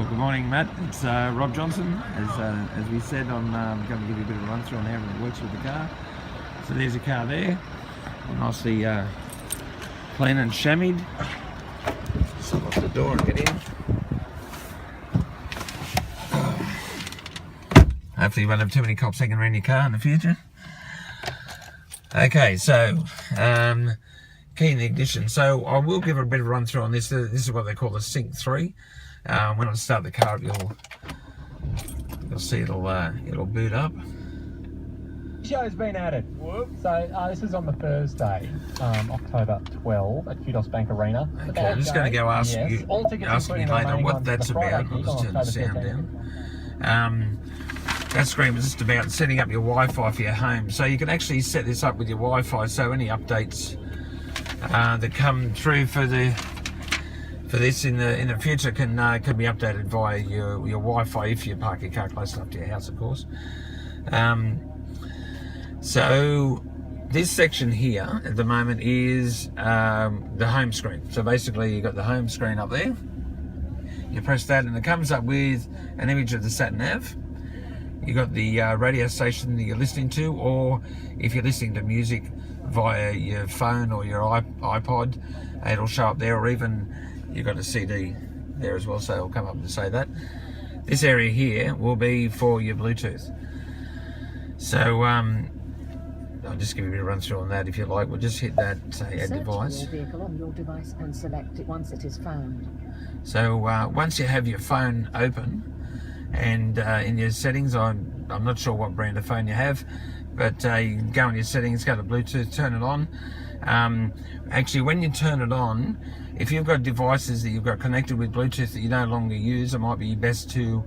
Good morning, Matt. It's Rob Johnson. As we said, I'm going to give you a bit of a run through on how everything works with the car. So there's your car there, nicely clean and chamoised. Just unlock the door and get in. Hopefully you won't have too many cops hanging around your car in the future. Okay, so key in the ignition. So I will give a bit of a run through on this. This is what they call the Sync 3. When I start the car up, you'll see it'll boot up. Show's been added. So this is on the Thursday, October 12 at Kudos Bank Arena. Okay, I'm just going to go ask you later what that's about. I'll just turn the sound down. That screen was just about setting up your Wi-Fi for your home. So you can actually set this up with your Wi-Fi. So any updates that come through for this in the future can be updated via your Wi-Fi if you park your car close enough to your house, of course. So this section here at the moment is the home screen. So basically you've got the home screen up there. You press that and it comes up with an image of the sat nav. You got the radio station that you're listening to, or if you're listening to music via your phone or your iPod, it'll show up there, or even you've got a CD there as well, so it'll come up and say that. This area here will be for your Bluetooth. So I'll just give you a bit of run through on that if you like. We'll just hit that, say, add device. Search your vehicle on your device and select it once it is found. So once you have your phone open, and in your settings, I'm not sure what brand of phone you have, but you can go in your settings, go to Bluetooth, turn it on. Actually, when you turn it on, if you've got devices that you've got connected with Bluetooth that you no longer use, it might be best to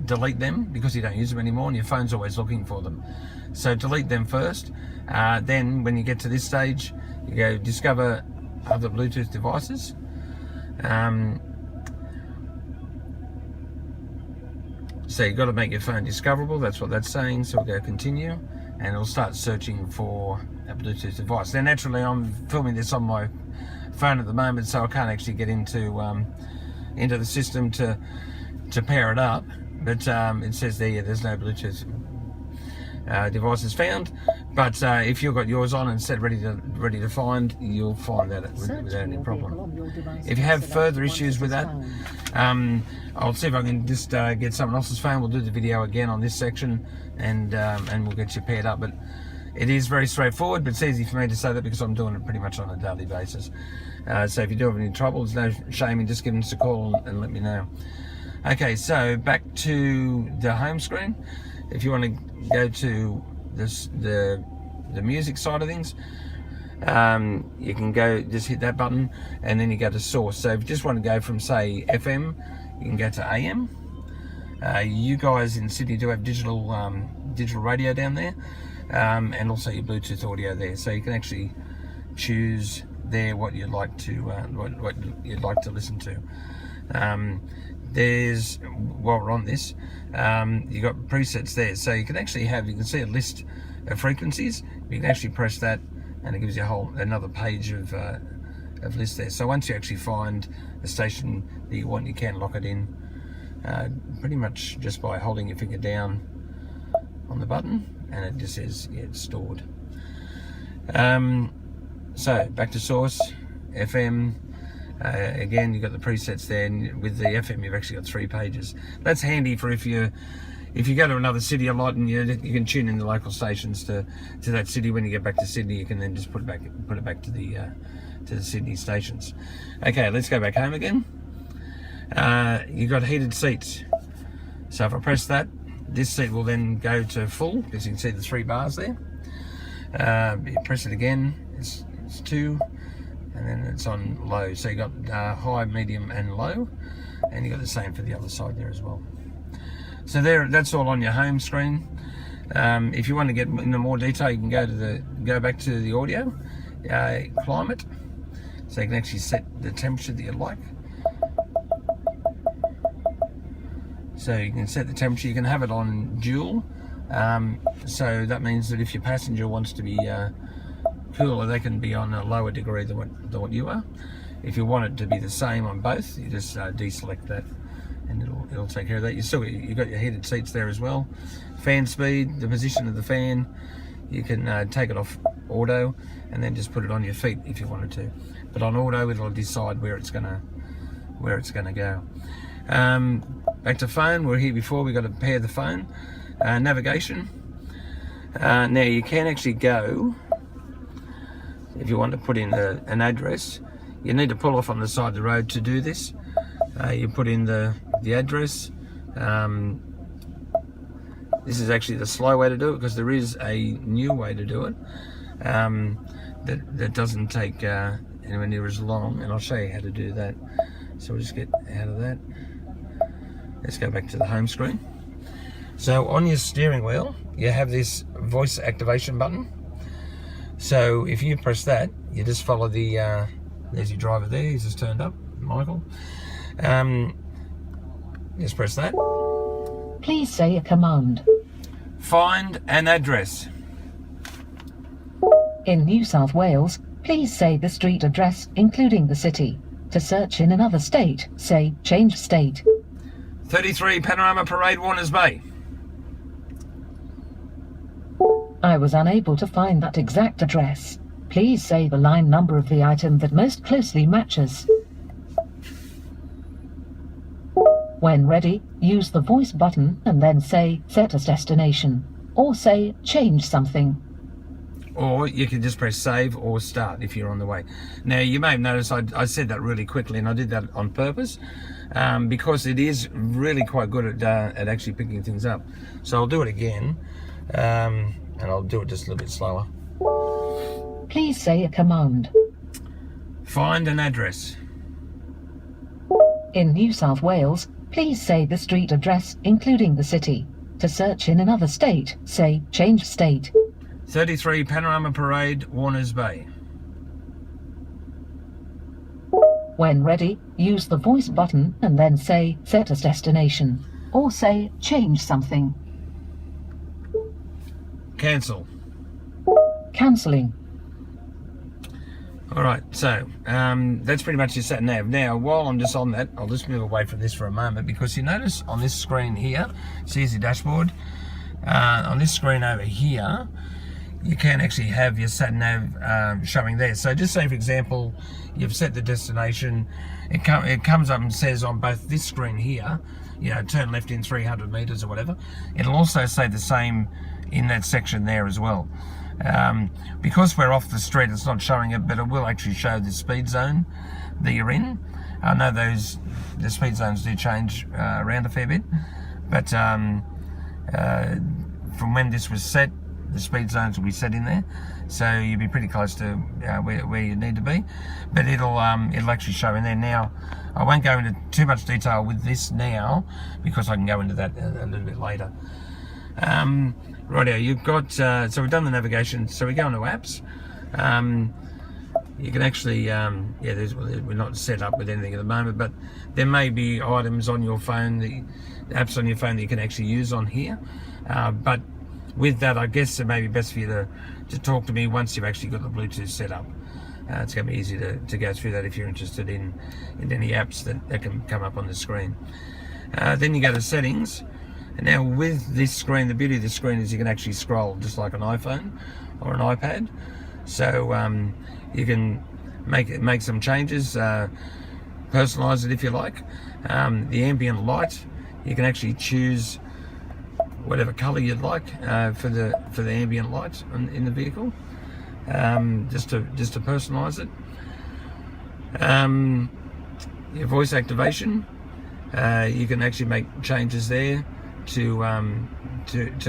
delete them because you don't use them anymore and your phone's always looking for them. So delete them first. Then when you get to this stage, you go discover other Bluetooth devices. So you've got to make your phone discoverable, that's what that's saying. So we'll go continue and it'll start searching for a Bluetooth device. Now naturally I'm filming this on my phone at the moment, so I can't actually get into the system to pair it up, but it says there's no Bluetooth devices found. But if you've got yours on and set ready to find, you'll find that without any problem. If you have further issues with that, I'll see if I can just get someone else's phone. We'll do the video again on this section, and we'll get you paired up. But it is very straightforward, but it's easy for me to say that because I'm doing it pretty much on a daily basis. So if you do have any trouble, there's no shame in just giving us a call and let me know. Okay, so back to the home screen. If you want to go to the music side of things, you can go just hit that button and then you go to source. So if you just want to go from, say, FM, you can go to AM. You guys in Sydney do have digital radio down there, and also your Bluetooth audio there, so you can actually choose there what you'd like to what you'd like to listen to. There's, while we're on this, you've got presets there, so you can see a list of frequencies. You can actually press that and it gives you another page of lists there. So once you actually find a station that you want, you can lock it in pretty much just by holding your finger down on the button, and it just says it's stored. So back to source, FM. Again, you've got the presets there, and with the FM you've actually got 3 pages. That's handy for if you go to another city a lot and you can tune in the local stations to that city. When you get back to Sydney, you can then just put it back to the Sydney stations. Okay, let's go back home again. You've got heated seats. So if I press that, this seat will then go to full, because you can see the 3 bars there. You press it again, it's 2. And then it's on low, so you got high, medium and low, and you got the same for the other side there as well. So that's all on your home screen. If you want to get into more detail, you can go back to the audio, climate, so you can actually set the temperature that you like. So you can set the temperature, you can have it on dual, so that means that if your passenger wants to be cooler, they can be on a lower degree than what you are. If you want it to be the same on both, you just deselect that, and it'll take care of that. You've got your heated seats there as well. Fan speed, the position of the fan, you can take it off auto and then just put it on your feet if you wanted to. But on auto, it'll decide where it's gonna go. Back to phone. We're here before. We've got to pair the phone. Navigation. Now you can actually go, if you want to put in an address, you need to pull off on the side of the road to do this. You put in the address. This is actually the slow way to do it, because there is a new way to do it that doesn't take anywhere near as long, and I'll show you how to do that. So we'll just get out of that. Let's go back to the home screen. So on your steering wheel, you have this voice activation button. So if you press that, you just follow the, there's your driver there, he's just turned up, Michael. Just press that. Please say a command. Find an address. In New South Wales, please say the street address, including the city. To search in another state, say change state. 33 Panorama Parade, Warners Bay. I was unable to find that exact address. Please say the line number of the item that most closely matches. When ready, use the voice button and then say set as destination, or say change something. Or you can just press save or start if you're on the way. Now you may have noticed I said that really quickly, and I did that on purpose because it is really quite good at actually picking things up. So I'll do it again, and I'll do it just a little bit slower. Please say a command. Find an address. In New South Wales, please say the street address, including the city. To search in another state, say change state. 33 Panorama Parade, Warners Bay. When ready, use the voice button and then say set as destination, or say change something. Cancel. Cancelling. Alright, so that's pretty much your sat nav. Now, while I'm just on that, I'll just move away from this for a moment, because you notice on this screen here, see your dashboard, on this screen over here, you can actually have your sat nav showing there. So just say, for example, you've set the destination, it comes up and says on both this screen here, you know, turn left in 300 meters or whatever. It'll also say the same in that section there as well. Because we're off the street, it's not showing it, but it will actually show the speed zone that you're in. I know the speed zones do change around a fair bit, but from when this was set, the speed zones will be set in there, so you'll be pretty close to where you need to be. But it'll actually show in there. Now, I won't go into too much detail with this now, because I can go into that a little bit later. Rightio, you've got, so we've done the navigation, so we go into apps. You can actually, we're not set up with anything at the moment, but there may be items on your phone, the apps on your phone that you can actually use on here. But with that, I guess it may be best for you to talk to me once you've actually got the Bluetooth set up. It's going to be easy to go through that if you're interested in any apps that can come up on the screen. Then you go to settings. And now with this screen, the beauty of this screen is you can actually scroll just like an iPhone or an iPad. So you can make some changes, personalize it if you like. The ambient light, you can actually choose whatever color you'd like for the ambient light in the vehicle, just to personalize it. Your voice activation, you can actually make changes there to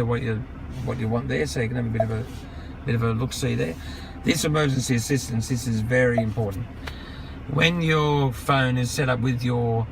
what you want there, so you can have a bit of a look-see there. This emergency assistance, this is very important. When your phone is set up with your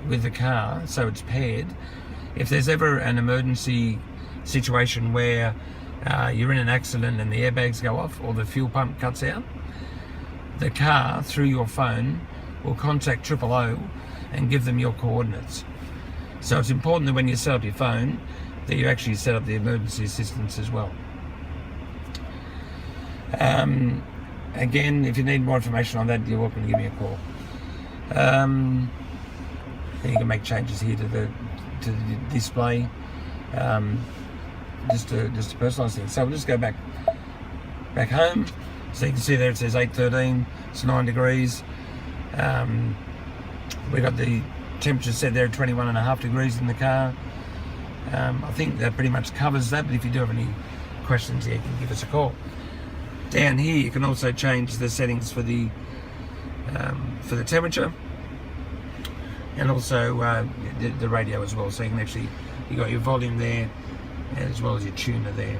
with the car, so it's paired, if there's ever an emergency situation where you're in an accident and the airbags go off or the fuel pump cuts out, the car through your phone will contact 000 and give them your coordinates. So it's important that when you set up your phone that you actually set up the emergency assistance as well. again, if you need more information on that, you're welcome to give me a call. Then you can make changes here to the display, just to personalise things. So we'll just go back home. So you can see there it says 8:13. It's 9 degrees. We got the temperature set there at 21.5 degrees in the car. I think that pretty much covers that, but if you do have any questions, yeah, you can give us a call. Down here you can also change the settings for the temperature, and also the radio as well, so you can actually, you got your volume there as well as your tuner there.